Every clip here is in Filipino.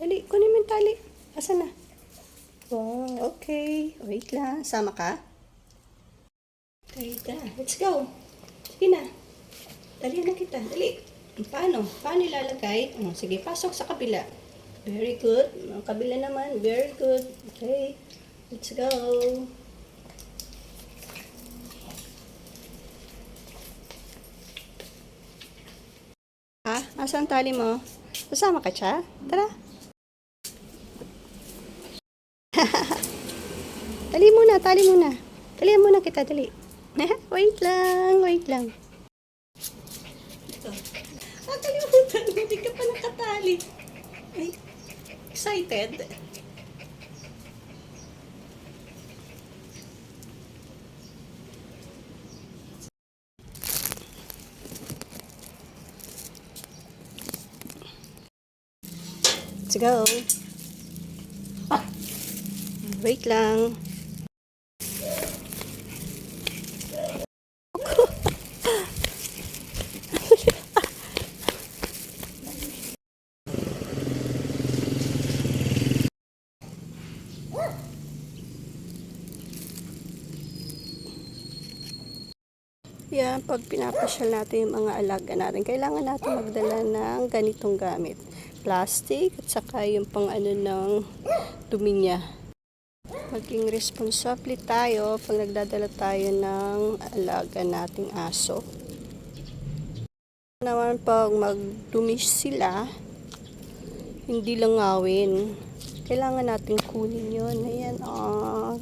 Dali, kunin mo yung tali. Asan na? Wow, okay. Wait lang. Sama ka? Wait na. Let's go. Sige na. Dali na kita. Dali. Paano? Paano ilalagay? Oh, sige, pasok sa kabila. Very good. Ang kabila naman. Very good. Okay. Let's go. Ha? Asan tali mo? Kasama ka siya? Tara. Tali muna, tali muna. Talihan muna kita, dali. Wait lang, wait lang. Ito. Kalimutan, hindi ka pa nakatali. Ay, excited. Let's go. Wait lang. Yan, pag pinapasyal natin yung mga alaga natin, kailangan natin magdala ng ganitong gamit. Plastic at saka yung pang ano ng dumi niya. Maging responsable tayo pag nagdadala tayo ng alaga nating aso. Naman pag magdumi sila, hindi lang ngawin. Kailangan natin kunin yun. Ayan, oh.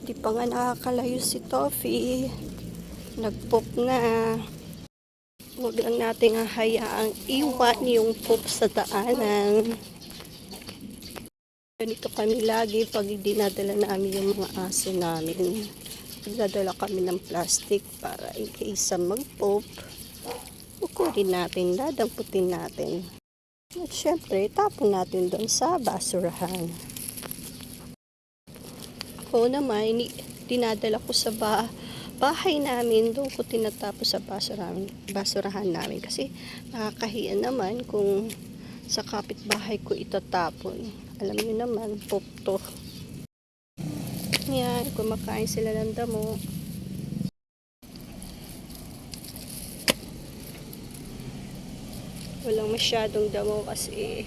Hindi pa nga nakakalayo si Toffee. Nag-poop na. Huwag lang natin hayaang iwan yung poop sa daanan. Ganito kami lagi pag dinadala namin yung mga aso namin. Nagdadala kami ng plastic para in case mag-poop, kukunin natin, dadamputin natin. At syempre, tapon natin doon sa basurahan. Ako naman, dinadala ko sa bahay namin, doon ko tinatapos sa basurahan namin. Kasi nakakahiya naman kung sa kapitbahay ko itatapon. Alam niyo naman, poop to. Yan, kumakain sila ng damo. Walang masyadong damo kasi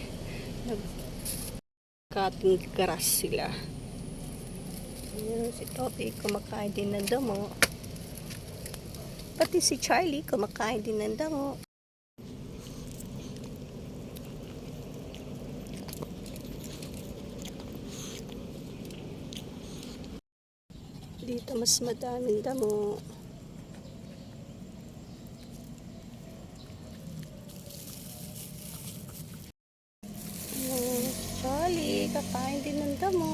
nag-cutting grass sila. Si Toffee kumakain din ng damo. Pati si Charlie kumakain din ng damo. Dito mas madaming damo. Charlie, kakain din ng damo.